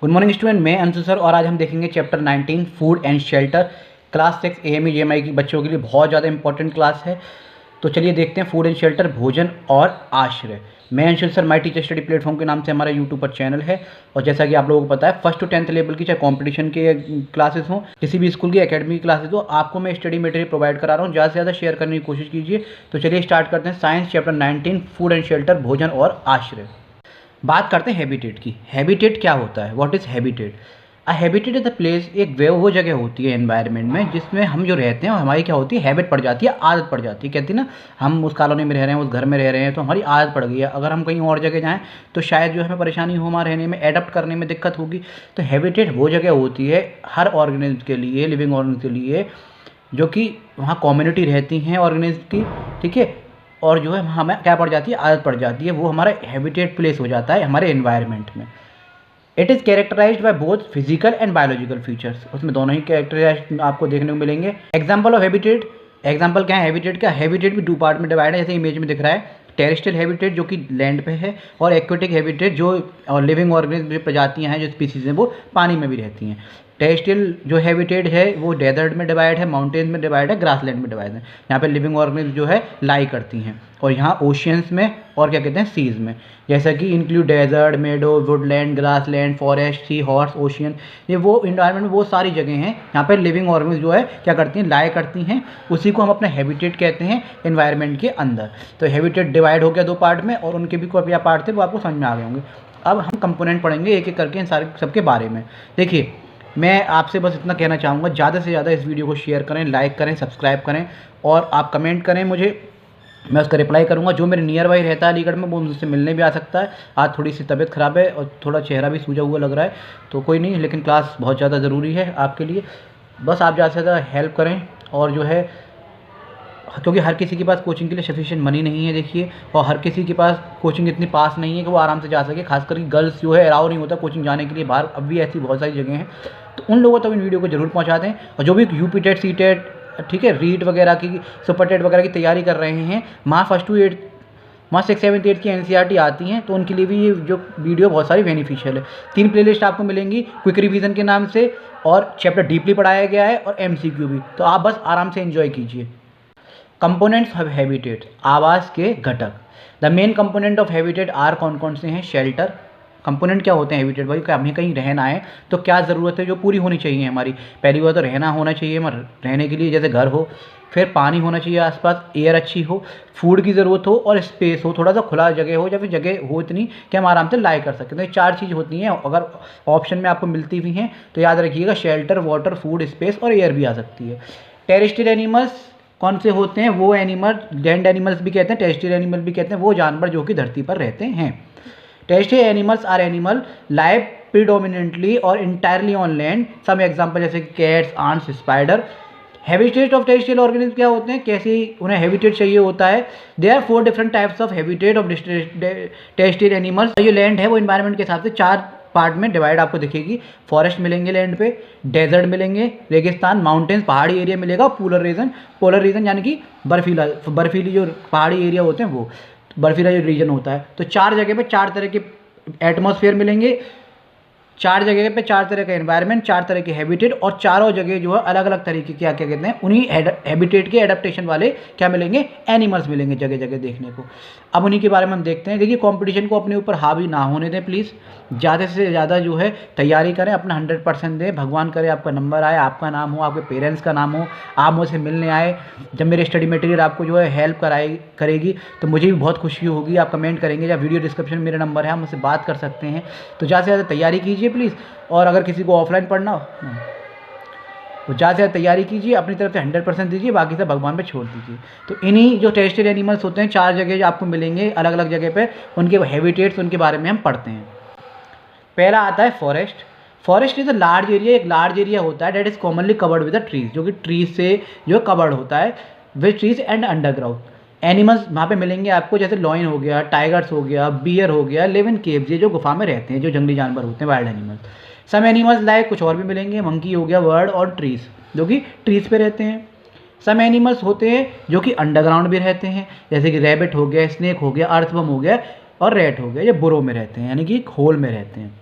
Good morning student, मैं Anshu sir और आज हम देखेंगे chapter 19 food and shelter. Class 6 AME GMI की बच्चों के लिए बहुत ज़्यादा इंपॉर्टेंट क्लास है। तो चलिए देखते हैं फूड एंड शेल्टर, भोजन और आश्रय। मैं Anshu sir, my teacher study platform के नाम से हमारा यूट्यूब पर चैनल है। और जैसा कि आप लोगों को पता है, 1st to 10th लेवल की चाहे कॉम्पिटिशन के क्लासेस हों, किसी भी स्कूल की एकेडमी की क्लासेस हो, आपको मैं स्टडी मटेरियल प्रोवाइड करा रहा हूँ। ज़्यादा से ज़्यादा शेयर करने की कोशिश कीजिए। तो चलिए स्टार्ट करते हैं science chapter 19 food and shelter, भोजन और आश्रय। बात करते हैं हैबिटेट की। हैबिटेट क्या होता है? What is habitat? A habitat is the place, एक वो जगह होती है एनवायरनमेंट में जिसमें हम जो रहते हैं हमारी क्या होती है, हैबिट पड़ जाती है, आदत पड़ जाती है। कहती है ना, हम उस कॉलोनी में रह रहे हैं, उस घर में रह रहे हैं तो हमारी आदत पड़ गई है। अगर हम कहीं और जगह जाएँ तो शायद जो हमें परेशानी हो, हमारे रहने में एडप्ट करने में दिक्कत होगी। तो हैबिटेट वो जगह होती है हर ऑर्गेनिज्म के लिए, लिविंग ऑर्गेनिज्म के लिए, जो कि वहाँ कम्युनिटी रहती हैं ऑर्गेनिज्म की, ठीक है। और जो है हमें क्या पड़ जाती है, आदत पड़ जाती है, वो हमारा हैबिटेट प्लेस हो जाता है हमारे एनवायरनमेंट में। It is characterized by both physical and biological features, उसमें दोनों ही कैरेक्टराइज आपको देखने को मिलेंगे। एग्जाम्पल ऑफ हैबिटेट, एग्जाम्पल क्या है हैबिटेट का? हैबिटेट भी 2 पार्ट में डिवाइड है, जैसे इमेज में दिख रहा है। टेरेस्ट्रियल हैबिटेट जो कि लैंड पे है, और एक्वेटिक हैबिटेट जो और लिविंग ऑर्गेनिज्म जो प्रजातियां हैं, जो स्पीसीज हैं, वो पानी में भी रहती हैं। टेरेस्ट्रियल जो हैबिटेट है वो डेजर्ट में डिवाइड है, माउंटेन्स में डिवाइड है, ग्रासलैंड में डिवाइड है। यहाँ पे लिविंग ऑर्गेनिज्म जो है लाई करती हैं। और यहाँ ओशियंस में और क्या कहते हैं, सीज में, जैसा कि इंक्लूड डेजर्ट, मेडो, Woodland, grassland, forest, sea horse, ocean. ये वो इन्वायरमेंट में वो सारी जगह हैं यहाँ पर लिविंग ऑर्गेनिज्म जो है क्या करती हैं, लाई करती हैं। उसी को हम अपना हैबिटेट कहते हैं एनवायरनमेंट के अंदर। तो हैबिटेट डिवाइड हो गया 2 पार्ट में, और उनके भी कोई पार्ट थे वो आपको समझ में आ गए होंगे। अब हम कंपोनेंट पढ़ेंगे एक एक करके इन सारे सबके बारे में। देखिए, मैं आपसे बस इतना कहना चाहूँगा, ज़्यादा से ज़्यादा इस वीडियो को शेयर करें, लाइक करें, सब्सक्राइब करें, और आप कमेंट करें मुझे, मैं उसका रिप्लाई करूँगा। जो मेरे नियर बाई रहता है अलीगढ़ में, वो मुझसे मिलने भी आ सकता है। आज थोड़ी सी तबीयत ख़राब है और थोड़ा चेहरा भी सूजा हुआ लग रहा है, तो कोई नहीं, लेकिन क्लास बहुत ज़्यादा ज़रूरी है आपके लिए। बस आप ज़्यादा से ज़्यादा हेल्प करें, और जो है, क्योंकि हर किसी के पास कोचिंग के लिए सफिशिएंट मनी नहीं है, देखिए, और हर किसी के पास कोचिंग इतनी पास नहीं है कि वो आराम से जा सके। खास करके गर्ल्स जो है अलाउ नहीं होता कोचिंग जाने के लिए बाहर। अब भी ऐसी बहुत सारी जगह हैं, तो उन लोगों तक इन वीडियो को जरूर पहुंचा दें। और जो भी यूपी टेट, सी टेट, ठीक है, रीट वगैरह की, सुपर टेट वगैरह की तैयारी कर रहे हैं, माँ 1st to 8, माँ 6, 7, 8 की NCERT आती हैं, तो उनके लिए भी ये जो वीडियो बहुत सारी बेनिफिशियल है। 3 प्लेलिस्ट आपको मिलेंगी क्विक रिवीजन के नाम से, और चैप्टर डीपली पढ़ाया गया है, और MCQ भी। तो आप बस आराम से एंजॉय कीजिए। कंपोनेंट्स ऑफ हैबिटेट, आवास के घटक। The main component of habitat are, कौन कौन से हैं? शेल्टर। कंपोनेंट क्या होते हैं हैबिटेट? भाई हमें कहीं रहना है तो क्या ज़रूरत है जो पूरी होनी चाहिए हमारी? पहली बात तो रहना होना चाहिए हमारे रहने के लिए, जैसे घर हो। फिर पानी होना चाहिए आसपास, एयर अच्छी हो, फूड की ज़रूरत हो, और स्पेस हो, थोड़ा सा खुला जगह हो, या फिर जगह हो इतनी कि हम आराम से लाई कर सकते हैं। तो ये 4 चीज़ होती हैं। अगर ऑप्शन में आपको मिलती भी हैं तो याद रखिएगा, शेल्टर, वाटर, फूड, स्पेस और एयर भी आ सकती है। टेरेस्ट्रियल एनिमल्स कौन से होते हैं? वो एनिमल, लैंड एनिमल्स भी कहते हैं, टेरेस्ट्रियल एनिमल भी कहते हैं, वो जानवर जो कि धरती पर रहते हैं। Terrestrial animals are animal live predominantly और entirely on land. Some example जैसे cats, ants, spider. Habitat of terrestrial organism क्या होते हैं, कैसे उन्हें हैबिटेट चाहिए होता है? There are 4 different types of habitat of terrestrial animals. जो लैंड है वो इन्वायरमेंट के हिसाब से 4 पार्ट में डिवाइड आपको दिखेगी। फॉरेस्ट मिलेंगे लैंड पे, डेजर्ट मिलेंगे, रेगिस्तान, माउंटेन्स, पहाड़ी एरिया मिलेगा, पोलर रीजन यानी कि बर्फीली जो पहाड़ी एरिया होते हैं, वो बर्फीला जो रीजन होता है। तो 4 जगह पे 4 तरह के एटमॉस्फेयर मिलेंगे, 4 जगह पे 4 तरह का एनवायरनमेंट, 4 तरह के हैबिटेट, और चारों जगह जो है अलग अलग तरीके के क्या कहते हैं, उन्हीं हैबिटेट के एडेप्टेशन वाले क्या मिलेंगे, एनिमल्स मिलेंगे जगह जगह देखने को। अब उन्हीं के बारे में हम देखते हैं। देखिए, कंपटीशन को अपने ऊपर हावी ना होने दें प्लीज़, ज़्यादा से ज़्यादा जो है तैयारी करें, अपना 100% दें। भगवान करे आपका नंबर आए, आपका नाम हो, आपके पेरेंट्स का नाम हो, आप मुझसे मिलने आए। जब मेरे स्टडी मटेरियल आपको जो है हेल्प करेगी तो मुझे भी बहुत खुशी होगी। आप कमेंट करेंगे, या वीडियो डिस्क्रिप्शन में मेरा नंबर है, आप मुझसे बात कर सकते हैं। तो ज़्यादा से ज़्यादा तैयारी कीजिए प्लीज़। और अगर किसी को ऑफलाइन पढ़ना हो तो ज़्यादा से ज़्यादा तैयारी कीजिए, अपनी तरफ से 100% दीजिए, बाकी सब भगवान पे छोड़ दीजिए। तो इन्हीं जो टेरेस्ट्रियल एनिमल्स होते हैं 4 जगह जो आपको मिलेंगे अलग अलग जगह पे, उनके हैबिटेट्स, उनके बारे में हम पढ़ते हैं। पहला आता है forest. Forest is a large area, एक लार्ज एरिया होता है, that is commonly covered with the trees, जो कि ट्रीज से जो कवर्ड होता है, with trees and underground. Animals वहाँ पे मिलेंगे आपको, जैसे लॉयन हो गया, टाइगर्स हो गया, बियर हो गया, लिव इन केव्स, ये जो गुफा में रहते हैं, जो जंगली जानवर होते हैं, wild animals. Some animals like, कुछ और भी मिलेंगे, मंकी हो गया, बर्ड और ट्रीज, जो कि ट्रीज पे रहते हैं। सम एनिमल्स होते हैं जो कि अंडरग्राउंड भी रहते हैं, जैसे कि रैबिट हो गया, स्नेक हो गया, अर्थवर्म हो गया, और रैट हो गया, ये बुरो में रहते हैं, यानी कि एक होल में रहते हैं।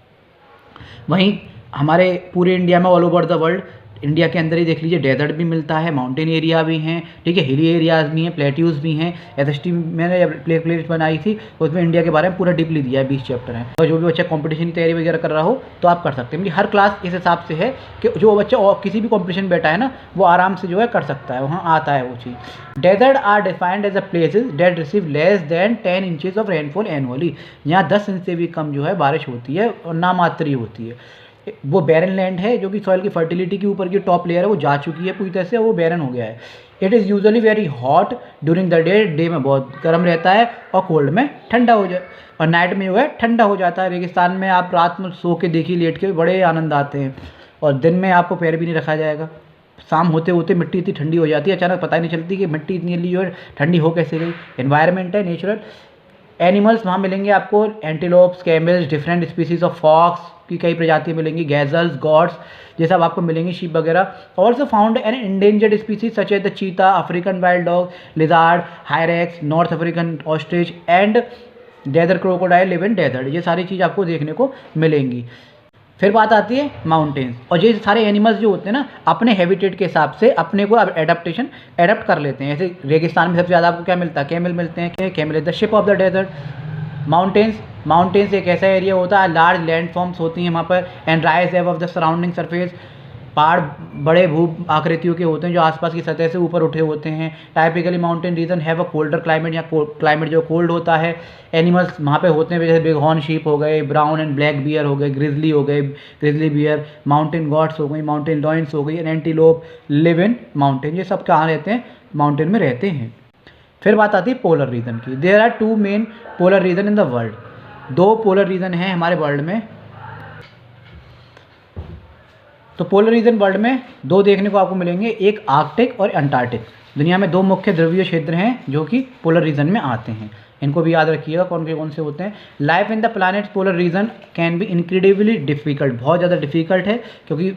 वहीं हमारे पूरे इंडिया में all over the world, India के अंदर ही देख लीजिए, डेजर्ट भी मिलता है, माउंटेन एरिया भी हैं, ठीक है, हिली एरियाज़ भी हैं, प्लेट्यूज़ भी हैं। एसएसटी मैंने जब प्लेलिस्ट बनाई थी उसमें इंडिया के बारे में पूरा डीपली दिया है, 20 चैप्टर हैं। और जो भी बच्चा कॉम्पिटिशन की तैयारी वगैरह कर रहा हो तो आप कर सकते हैं। मतलब हर क्लास इस हिसाब से है कि जो बच्चा और किसी भी कॉम्पिटिशन बैठा है ना, वो आराम से जो है कर सकता है, वहाँ आता है वो चीज़। Desert are defined as a places that receive less than 10 inches of rainfall annually. यहाँ 10 इंच से भी कम जो है बारिश होती है और नामात्री होती है। वो बैरन लैंड है, जो कि सॉइल की फर्टिलिटी के ऊपर की टॉप लेयर है वो जा चुकी है पूरी तरह से, वो बैरन हो गया है। It is usually very hot during the day, day में बहुत गर्म रहता है और कोल्ड में ठंडा हो जाए, और नाइट में जो है ठंडा हो जाता है। रेगिस्तान में आप रात में सो के देखिए, लेट के, बड़े आनंद आते हैं, और दिन में आपको पैर भी नहीं रखा जाएगा। शाम होते होते मिट्टी इतनी ठंडी हो जाती है, अचानक पता ही नहीं चलती कि मिट्टी इतनी जल्दी जो है ठंडी हो कैसे गई। एनवायरनमेंट है नेचुरल। एनिमल्स वहाँ मिलेंगे आपको, antelopes, camels, different species of fox की कई प्रजातियाँ मिलेंगी, गैजल्स, गॉड्स, ये सब आपको मिलेंगी, शीप वगैरह। Also found an endangered species such as the cheetah, African wild dog, lizard, hyrax, north African ostrich and desert crocodile live in desert. ये सारी चीज़ आपको देखने को मिलेंगी। फिर बात आती है माउंटेन्स, और ये सारे एनिमल्स जो होते हैं ना, अपने हैबिटेट के हिसाब से अपने को अब एडप्ट कर लेते हैं। ऐसे रेगिस्तान में सबसे ज़्यादा आपको क्या मिलता है, कैमल मिलते हैं। Camel is the ship of the desert. Mountains एक ऐसा एरिया होता है, लार्ज लैंड फॉर्म्स होती हैं वहाँ पर, and rise above the surrounding surface. पहाड़ बड़े भू आकृतियों के होते हैं जो आसपास की सतह से ऊपर उठे होते हैं। Typically mountain region have a colder climate, या क्लाइमेट जो कोल्ड होता है। एनिमल्स वहाँ पे होते हैं जैसे बिग हॉर्न शीप हो गए, ब्राउन एंड ब्लैक बियर हो गए, ग्रिजली हो गए, ग्रिजली बियर, माउंटेन गॉड्स हो गई, माउंटेन लॉयंस हो गई, एंटीलोप लिव इन माउंटेन। ये सब कहाँ रहते हैं, माउंटेन में रहते हैं। फिर बात आती है पोलर रीजन की। There are 2 main polar region in the world. 2 polar region हैं हमारे वर्ल्ड में। तो पोलर रीजन वर्ल्ड में 2 देखने को आपको मिलेंगे, एक आर्कटिक और अंटार्कटिक। दुनिया में 2 मुख्य ध्रुवीय क्षेत्र हैं जो कि पोलर रीजन में आते हैं। इनको भी याद रखिएगा कौन से होते हैं। Life in the planet polar region can be incredibly difficult. बहुत ज़्यादा डिफिकल्ट है क्योंकि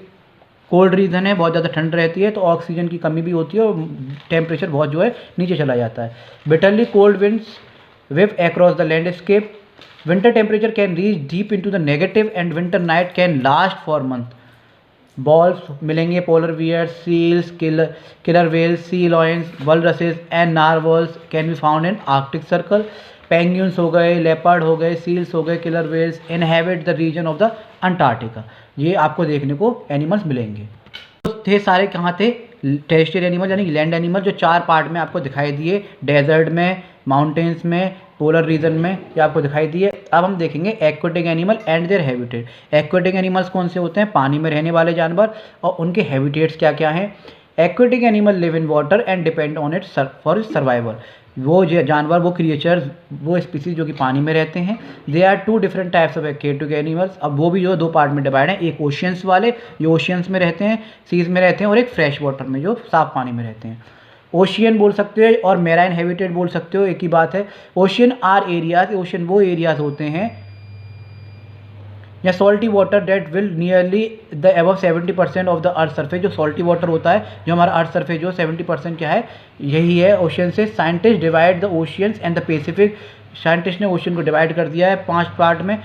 कोल्ड रीजन है, बहुत ज़्यादा ठंड रहती है, तो ऑक्सीजन की कमी भी होती है और टेम्परेचर बहुत जो है नीचे चला जाता है। Bitterly cold winds wave across the landscape. Winter temperature can reach deep into the negative and winter night can last for month. बॉल्स मिलेंगे, polar bears, seals, killer whales, sea lions, walruses and narwhals can be found in Arctic circle. Penguins हो गए, leopard हो गए, seals हो गए, killer whales inhabit the region of the Antarctica. ये आपको देखने को एनिमल्स मिलेंगे। तो थे सारे कहाँ थे, टेरेस्ट्रियल एनिमल यानी लैंड एनिमल, जो 4 पार्ट में आपको दिखाई दिए, डेजर्ट में, माउंटेन्स में, पोलर रीजन में, ये आपको दिखाई दिए। अब हम देखेंगे aquatic animal and their habitat. Aquatic animals कौन से होते हैं, पानी में रहने वाले जानवर, और उनके हैबिटेट्स क्या क्या हैं। Aquatic animal live in water and depend on it for it survival. वो जानवर, वो क्रिएचर्स, वो स्पीसीज जो कि पानी में रहते हैं। They are 2 different types of aquatic animals. अब वो भी जो 2 पार्ट में डिवाइड हैं, एक ओशियंस वाले जो ओशियंस में रहते हैं, सीज में रहते हैं, और एक फ्रेश वाटर में जो साफ पानी में रहते हैं। ओशियन बोल सकते हो और मैराइन हैबिटेट बोल सकते हो, एक ही बात है। ओशियन आर एरियाज, ओशियन वो एरियाज होते हैं या salty water that will nearly the above 70% of the earth surface. जो सॉल्टी वाटर होता है, जो हमारा अर्थ सरफेस जो 70% क्या है, यही है ओशियन से। Scientist divide the oceans and the Pacific. Scientist ने ओशियन को डिवाइड कर दिया है 5 पार्ट में,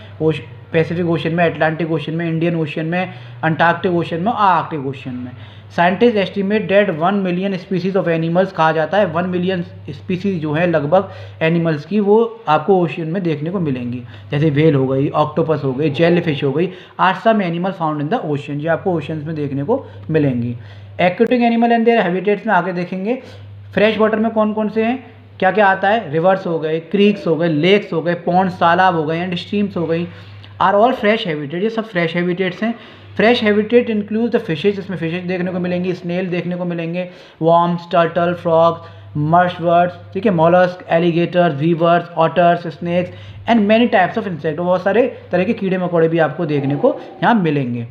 पैसिफिक ओशियन में, अटलांटिक ओशियन में, इंडियन ओशियन में, अंटार्कटिक ओशियन में और आर्कटिक ओशियन में। Scientist estimate that 1 million species of animals, कहा जाता है 1 मिलियन स्पीसीज जो है लगभग एनिमल्स की, वो आपको ओशियन में देखने को मिलेंगी। जैसे व्हेल हो गई, ऑक्टोपस हो गई, जेलीफिश हो गई, are some animal found in the ocean, जो आपको ओशियंस में देखने को मिलेंगी। Aquatic animal and their habitats में आगे देखेंगे। फ्रेश वाटर में कौन कौन से हैं, क्या क्या आता है, रिवर्स हो गए, क्रीक्स हो गए, लेक्स हो गए, पॉन्ड्स तालाब हो गए, एंड स्ट्रीम्स हो गई, आर ऑल फ्रेश हैबिटेट। ये सब फ्रेश हैबिटेट्स हैं। Fresh habitat include the fishes, इसमें फिशेज देखने को मिलेंगी, स्नेल देखने को मिलेंगे, वॉर्म्स, टर्टल, फ्रॉग्स, मर्शवर्ड्स, ठीक है, mollusc, alligators, beavers, otters, snakes and many types of insect. बहुत सारे तरह के कीड़े मकोड़े भी आपको देखने को यहाँ मिलेंगे।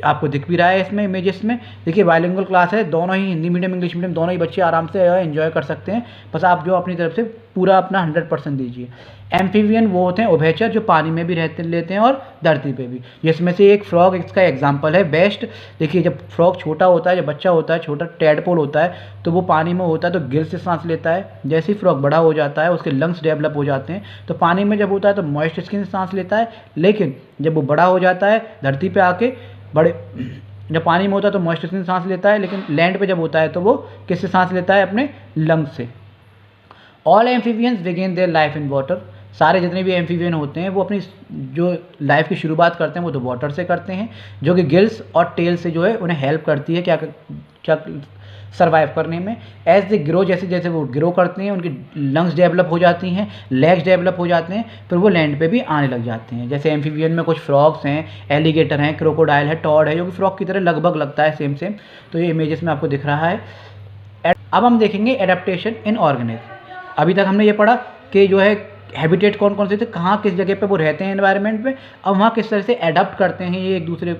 आपको दिख भी रहा है इसमें इमेजेस में। देखिए बाइलिंगुअल क्लास है, दोनों ही हिंदी मीडियम इंग्लिश मीडियम दोनों ही बच्चे आराम से एंजॉय कर सकते हैं। बस आप जो अपनी तरफ से पूरा अपना 100% दीजिए। एम्फीबियन वो होते हैं उभयचर, जो पानी में भी लेते हैं और धरती पे भी। जिसमें से एक फ्रॉग इसका एग्जाम्पल है बेस्ट। देखिए जब फ्रॉग छोटा होता है, जब बच्चा होता है, छोटा टैडपोल होता है, तो वो पानी में होता है तो गिल से सांस लेता है। जैसे ही फ्रॉग बड़ा हो जाता है, उसके लंग्स डेवलप हो जाते हैं, तो पानी में जब होता है तो मॉइस्ट स्किन से सांस लेता है। लेकिन जब वो बड़ा हो जाता है, धरती पे आके जब पानी में होता है तो मॉइस्ट स्किन से सांस लेता है, लेकिन लैंड पे जब होता है तो वो किससे सांस लेता है? अपने लंग्स से। All amphibians begin their life in water. सारे जितने भी एम्फीबियन होते हैं वो अपनी जो लाइफ की शुरुआत करते हैं वो तो वाटर से करते हैं, जो कि गिल्स और टेल से जो है उन्हें हेल्प करती है क्या सर्वाइव करने में। एज दे ग्रो, जैसे जैसे वो ग्रो करते हैं, उनकी लंग्स डेवलप हो जाती हैं, लेग्स डेवलप हो जाते हैं, फिर वो लैंड पे भी आने लग जाते हैं। जैसे एम्फीबियन में कुछ फ्रॉग्स हैं, एलिगेटर हैं, क्रोकोडाइल है, टॉड है, जो कि फ्रॉग की तरह लगभग लगता है सेम। तो ये इमेजेस में आपको दिख रहा है। अब हम देखेंगे एडेप्टेशन इन ऑर्गेनिज्म। अभी तक हमने ये पढ़ा कि जो है हैबिटेट कौन कौन से थे, कहाँ किस जगह पे वो रहते हैं एनवायरनमेंट में, अब वहाँ किस तरह से एडप्ट करते हैं ये एक दूसरे,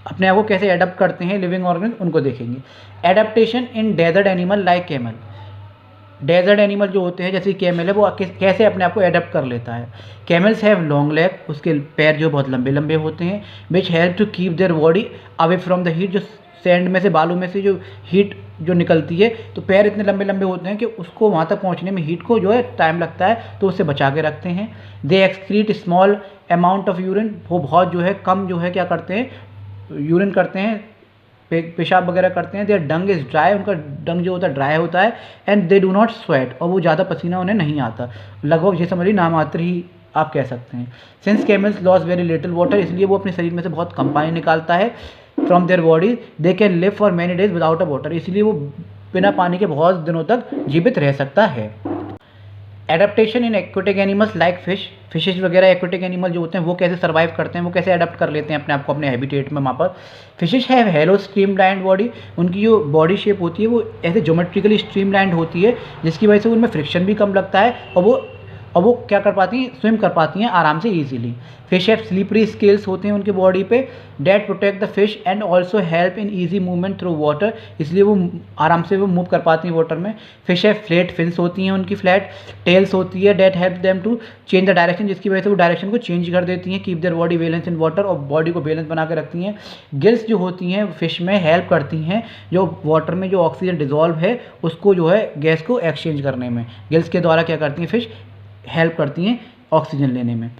अपने आप को कैसे एडप्ट करते हैं लिविंग ऑर्गेनिज्म, उनको देखेंगे। Adaptation in desert animal like camel. Desert animal जो होते हैं जैसे कैमल है, वो कैसे अपने आप को एडप्ट कर लेता है। कैमल्स हैव लॉन्ग लेग, उसके पैर जो बहुत लंबे लंबे होते हैं, which help to keep their body away from the heat. जो सैंड में से, बालू में से जो हीट जो निकलती है, तो पैर इतने लंबे लंबे होते हैं कि उसको वहाँ तक पहुँचने में हीट को जो है टाइम लगता है, तो उससे बचा के रखते हैं। दे excrete small amount of urine. वो बहुत जो है कम जो है क्या करते हैं, यूरिन करते हैं, पेशाब वगैरह करते हैं। देयर डंग इज ड्राई, उनका डंग जो होता है ड्राई होता है। And they do not sweat, और वो ज़्यादा पसीना उन्हें नहीं आता, लगभग ये समझिए नामात्र ही आप कह सकते हैं। Since camels loss very little water, इसलिए वो अपने शरीर में से बहुत कम पानी निकालता है from their body, they can live for many days without a water, इसलिए वो बिना पानी के बहुत दिनों तक जीवित रह सकता है। Adaptation in aquatic animals like fishes वगैरह एक्वेटिक एनिमल जो होते हैं वो कैसे सर्वाइव करते हैं, वो कैसे अडेप्ट कर लेते हैं अपने आप को अपने हैबिटेट में वहाँ पर। Fishes have hello streamlined body, उनकी जो बॉडी शेप होती है वो ऐसे ज्योमेट्रिकली स्ट्रीमलाइंड होती है, जिसकी वजह से उनमें फ्रिक्शन भी कम लगता है, और वो क्या कर पाती हैं, स्विम कर पाती हैं आराम से easily. Fish have slippery scales होते हैं उनकी बॉडी पे, that protect the fish and also help in easy movement through water, इसलिए वो आराम से वो मूव कर पाती हैं वाटर में। फिश हैव फ्लैट फिन्स होती हैं उनकी, फ्लैट टेल्स होती है, that help them to change the direction, जिसकी वजह से वो डायरेक्शन को चेंज कर देती हैं। Keep their body balance in water, और बॉडी को बैलेंस बना के रखती हैं। गिल्स जो होती हैं फिश में हेल्प करती हैं जो वाटर में जो ऑक्सीजन डिजॉल्व है उसको जो है गैस को एक्सचेंज करने में, गिल्स के द्वारा क्या करती हैं फिश, हेल्प करती हैं ऑक्सीजन लेने में।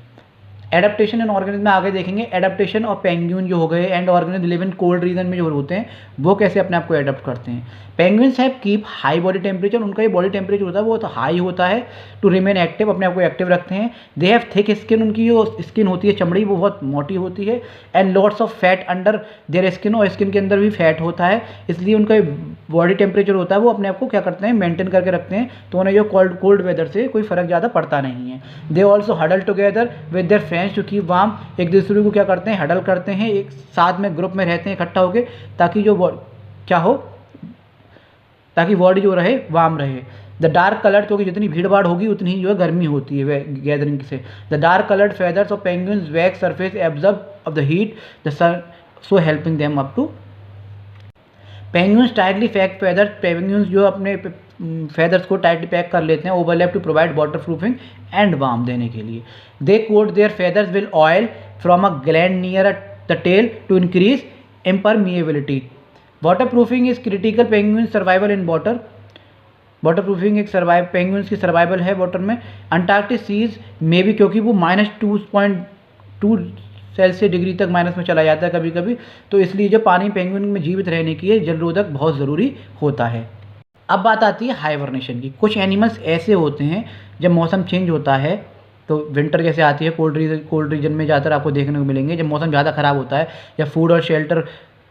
एडेप्टेशन इन ऑर्गेनिज्म में आगे देखेंगे। एडेप्टेशन और पेंगुइन जो हो गए, and organism live in cold region में जो होते हैं वो कैसे अपने आप को एडेप्ट करते हैं। Penguins have keep high body temperature, उनका ये बॉडी टेम्परेचर होता है वो तो हाई होता है, टू रिमेन एक्टिव, अपने आप को एक्टिव रखते हैं। दे हैव थिक स्किन, उनकी जो स्किन होती है चमड़ी वो बहुत मोटी होती है। And lots of fat under their skin, और स्किन के अंदर भी फैट होता है, इसलिए उनका बॉडी टेम्परेचर होता है वो अपने आप को क्या करते हैं, मेंटेन करके रखते हैं, तो उन्हें जो कोल्ड वेदर से कोई फर्क ज़्यादा पड़ता नहीं है। They also huddle together with their friends to keep warm, एक दूसरे को क्या करते हैं, हडल करते हैं, एक साथ में ग्रुप में रहते हैं इकट्ठा होकर, ताकि जो क्या हो, ताकि बॉडी जो रहे वार्म रहे। द डार्क कलर, क्योंकि जितनी भीड़ भाड़ होगी उतनी ही जो है गर्मी होती है गैदरिंग से। The dark coloured feathers of penguins wax surface absorb of the heat the sun, so helping them up to. Penguins tightly pack feathers, penguins जो अपने फेदर्स को टाइटली पैक कर लेते हैं, overlap to provide water proofing and warm देने के लिए। They coat their feathers will oil from a gland near the tail to increase impermeability. Water proofing is critical penguin survival in water, water proofing एक penguins की survival है water में। Antarctic seize में भी, क्योंकि वो -2.2 सेल्सियस डिग्री तक minus में चला जाता है कभी कभी, तो इसलिए जो पानी पेंगुइन में जीवित रहने के लिए जलरोधक बहुत ज़रूरी होता है। अब बात आती है हाइबरनेशन की। कुछ एनिमल्स ऐसे होते हैं जब मौसम चेंज होता है, तो विंटर जैसे आती है, कोल्ड रीजन में ज़्यादातर आपको देखने को मिलेंगे, जब मौसम ज़्यादा ख़राब होता है,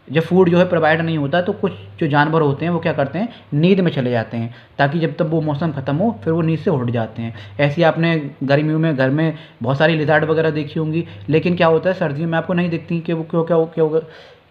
जब फूड जो है प्रोवाइड नहीं होता, तो कुछ जो जानवर होते हैं वो क्या करते हैं, नींद में चले जाते हैं, ताकि जब तक वो मौसम ख़त्म हो फिर वो नींद से उठ जाते हैं। ऐसे ही आपने गर्मियों में घर में बहुत सारी लिज़ार्ड वगैरह देखी होंगी, लेकिन क्या होता है सर्दियों में आपको नहीं दिखती कि वो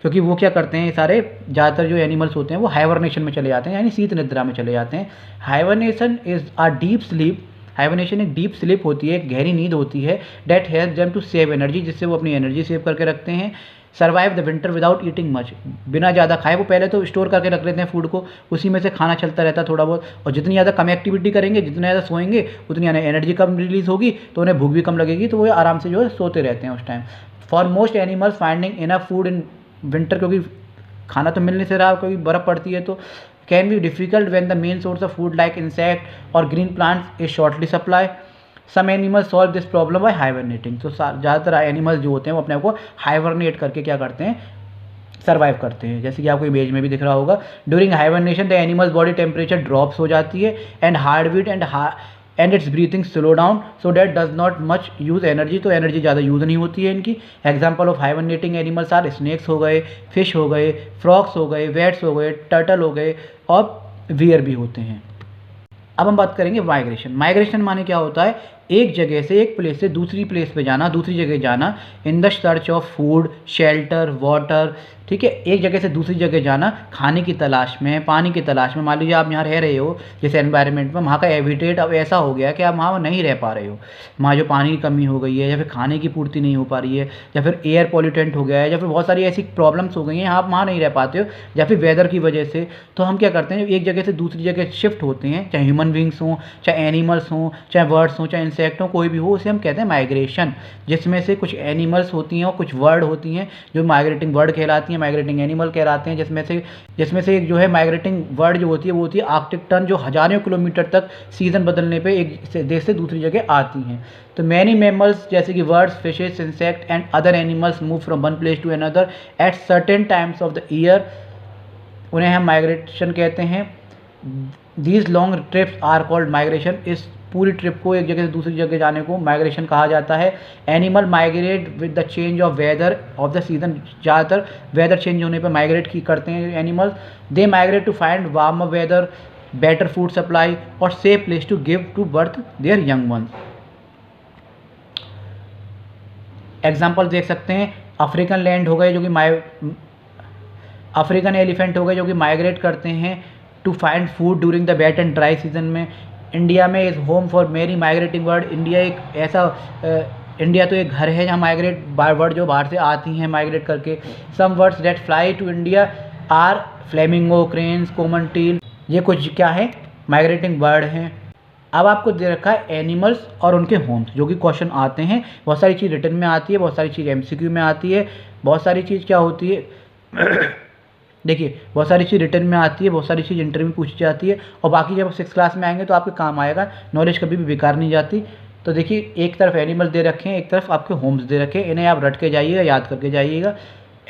क्योंकि वो क्या करते हैं, सारे ज़्यादातर जो एनिमल्स होते हैं वो हाइबरनेशन में चले जाते हैं, यानी शीत निद्रा में चले जाते हैं। Hibernation is a deep sleep, hibernation एक डीप स्लीप होती है, एक गहरी नींद होती है, that help them to save energy, जिससे वो अपनी एनर्जी सेव करके रखते हैं। Survive the winter without eating much, बिना ज़्यादा खाए। वो पहले तो स्टोर करके रख लेते हैं फूड को, उसी में से खाना चलता रहता है थोड़ा बहुत, और जितनी ज़्यादा कम एक्टिविटी करेंगे, जितना ज़्यादा सोएंगे, उतनी एनर्जी कम रिलीज होगी, तो उन्हें भूख भी कम लगेगी, तो वो आराम से जो है सोते रहते हैं उस time. For most animals finding enough food in winter, क्योंकि खाना तो मिल नहीं से रहा, क्योंकि बर्फ़ पड़ती है, तो can be difficult when the main source of food like insect और green plants is shortly supply. Some animals solve this problem by hibernating. तो ज़्यादातर एनिमल्स जो होते हैं वो अपने आप को हाइबरनेट करके क्या करते हैं, सर्वाइव करते हैं। जैसे कि आपको इमेज में भी दिख रहा होगा, during hibernation the animals body temperature drops हो जाती है and heart beat and its breathing slow down, so that does not much use energy, तो एनर्जी ज़्यादा यूज़ नहीं होती है इनकी। Example of hibernating animals are snakes हो गए, फिश हो गए, फ्रॉक्स हो गए, वेट्स हो गए, टर्टल हो गए, और वियर भी होते हैं। अब हम बात करेंगे माइग्रेशन। माइग्रेशन माने क्या होता है, एक जगह से, एक प्लेस से दूसरी प्लेस पे जाना, दूसरी जगह जाना, in the search of food, shelter, water, ठीक है, एक जगह से दूसरी जगह जाना खाने की तलाश में, पानी की तलाश में। मान लीजिए आप यहाँ रह रहे हो जैसे एनवायरनमेंट में, वहाँ का हैबिटेट अब ऐसा हो गया कि आप वहाँ नहीं रह पा रहे हो, वहाँ जो पानी की कमी हो गई है, या फिर खाने की पूर्ति नहीं हो पा रही है, या फिर एयर पॉल्यूटेंट हो गया है, या फिर बहुत सारी ऐसी प्रॉब्लम्स हो गई हैं, आप वहाँ नहीं रह पाते हो, या फिर वेदर की वजह से। तो हम क्या करते हैं, एक जगह से दूसरी जगह शिफ्ट होते हैं, चाहे ह्यूमन बींग्स हों, चाहे एनिमल्स हों, चाहे बर्ड्स हों, चाहे इंसेक्ट हों, कोई भी हो, उसे हम कहते हैं माइग्रेशन। जिसमें से कुछ एनिमल्स होती हैं और कुछ वर्ड होती हैं जो माइग्रेटिंग वर्ड कहलाती हैं, माइग्रेटिंग एनिमल कहलाते हैं। जिसमें से एक जो है माइग्रेटिंग वर्ड जो होती है, वो होती है आर्कटिक टर्न, जो हज़ारों किलोमीटर तक सीज़न बदलने पे एक देश से दूसरी जगह आती हैं। तो मैनी मैमल्स जैसे कि birds, fishes, insect and other animals move from one place to another at certain times of the year, उन्हें हम माइग्रेशन कहते हैं। These long trips are called migration, इस पूरी ट्रिप को, एक जगह से दूसरी जगह जाने को माइग्रेशन कहा जाता है। Animal migrate with the change of weather of the season, ज़्यादातर वेदर चेंज होने पर माइग्रेट करते हैं animals. They migrate to find warmer weather, better food supply और safe place to give to birth their young ones. Example देख सकते हैं, African land हो गए जो कि अफ्रीकन एलिफेंट हो गए जो कि माइग्रेट करते हैं to find food during the wet and dry season में। इंडिया में is home for many migrating bird, India तो एक घर है जहाँ माइग्रेट बर्ड जो बाहर से आती हैं माइग्रेट करके। Some birds that fly to India are flamingo, cranes, common teal, ये कुछ क्या है, माइग्रेटिंग बर्ड हैं। अब आपको दे रखा है एनिमल्स और उनके होम्स, जो कि क्वेश्चन आते हैं, बहुत सारी चीज़ रिटर्न में आती है, बहुत सारी चीज़ MCQ में आती है, बहुत सारी चीज़ क्या होती है देखिए, बहुत सारी चीज़ रिटर्न में आती है, बहुत सारी चीज़ इंटरव्यू में पूछी जाती है, और बाकी जब आप 6th क्लास में आएंगे तो आपके काम आएगा, नॉलेज कभी भी बेकार नहीं जाती। तो देखिए, एक तरफ एनिमल दे रखे हैं, एक तरफ आपके होम्स दे रखे हैं, इन्हें आप रट के जाइएगा, याद करके जाइएगा।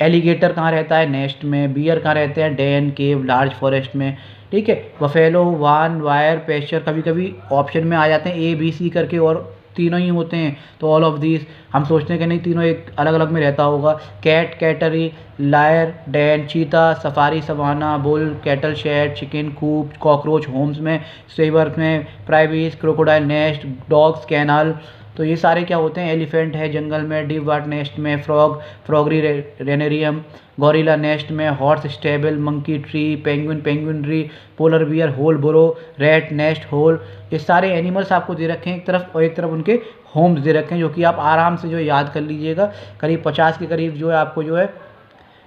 एलिगेटर कहाँ रहता है, नेस्ट में। बियर कहाँ रहते हैं, डेन, केव, लार्ज फॉरेस्ट में, ठीक है। बफेलो, वान, वायर, पेस्चर, कभी कभी ऑप्शन में आ जाते हैं ABC करके, और तीनों ही होते हैं, तो ऑल ऑफ दीज। हम सोचते हैं कि नहीं, तीनों एक अलग अलग में रहता होगा। Cat, cattery, lair, den, cheetah, safari, savanna, bull, cattle shed, chicken coop, cockroach homes में, सेवर में, privies, crocodile nest, dogs kennel. तो ये सारे क्या होते हैं, एलिफेंट है जंगल में, डीप वाटर नेस्ट में, फ्रॉगरी रेनेरियम, गोरिल्ला नेस्ट में, horse stable, monkey tree, penguinery, polar bear hole burrow, rat nest hole. ये सारे एनिमल्स आपको दे रखे हैं एक तरफ, और एक तरफ उनके होम्स दे रखे हैं, जो कि आप आराम से जो याद कर लीजिएगा। करीब 50 के करीब जो है आपको जो है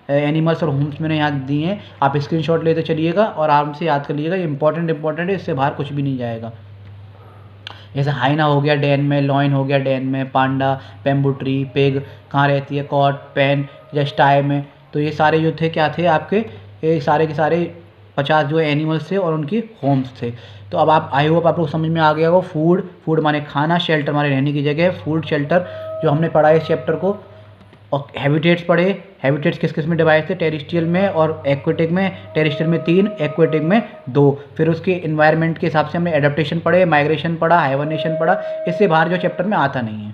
एनिमल्स और होम्स मैंने यहाँ दिए हैं, आप स्क्रीनशॉट लेते चलिएगा और आराम से याद कर लीजिएगा। ये इंपॉर्टेंट है, इससे बाहर कुछ भी नहीं जाएगा। जैसे हाइना हो गया डेन में, लॉइन हो गया डेन में, पांडा, बेम्बू ट्री, पेग कहाँ रहती है, कॉट, पेन या स्टाई में। तो ये सारे जो थे क्या थे आपके, ये सारे के सारे 50 जो एनिमल्स थे और उनकी होम्स थे। तो अब आप, आई होप आप लोग समझ में आ गया होगा। फूड माने खाना, शेल्टर माने रहने की जगह, फूड शेल्टर जो हमने पढ़ा है इस चैप्टर को। और हैबिटेट्स पढ़े, हैबिटेट्स किस किस में डिवाइड थे, टेरिस्ट्रियल में और एक्वेटिक में। टेरिस्ट्रियल में 3, एक्वेटिक में 2। फिर उसके इन्वायरमेंट के हिसाब से हमने एडेप्टेशन पढ़े, माइग्रेशन पढ़ा, हाइबरनेशन पढ़ा। इससे बाहर जो चैप्टर में आता नहीं है।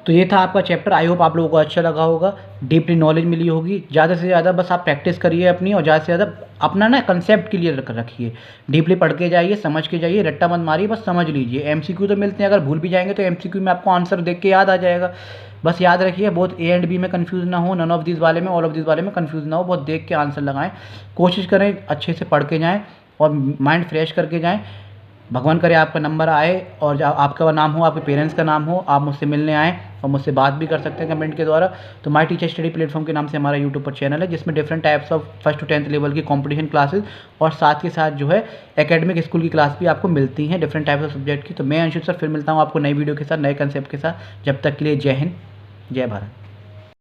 तो ये था आपका चैप्टर। आई होप आप लोगों को अच्छा लगा होगा, डीपली नॉलेज मिली होगी। ज़्यादा से ज़्यादा बस आप प्रैक्टिस करिए अपनी, और ज़्यादा से ज़्यादा अपना ना कंसेप्ट क्लियर रखिए। डीपली पढ़ के जाइए, समझ के जाइए, रट्टा मत मारिए, बस समझ लीजिए। MCQ तो मिलते हैं, अगर भूल भी जाएंगे तो MCQ में आपको आंसर देख के याद आ जाएगा। बस याद रखिए, बहुत A एंड B में कन्फ्यूज़ ना हो, नन ऑफ दिस वाले में, ऑल ऑफ दिस वाले में कन्फ्यूज़ ना हो। बहुत देख के आंसर लगाएं, कोशिश करें अच्छे से पढ़ के जाएँ और माइंड फ्रेश करके जाएँ। भगवान करे आपका नंबर आए और आपका नाम हो, आपके पेरेंट्स का नाम हो, आप मुझसे मिलने आएँ और मुझसे बात भी कर सकते हैं कमेंट के द्वारा। तो माय टीचर स्टडी प्लेटफॉर्म के नाम से हमारा यूट्यूब पर चैनल है, जिसमें different types of 1st to 10th level की कॉम्पिटिशन क्लासेस और साथ के साथ जो है एकेडमिक स्कूल की क्लास भी आपको मिलती हैं डिफरेंट टाइप्स ऑफ सब्जेक्ट की। तो मैं अंशु सर फिर मिलता हूँ आपको नई वीडियो के साथ, नए कंसेप्ट के साथ। जब तक के लिए जय हिंद, जय भारत।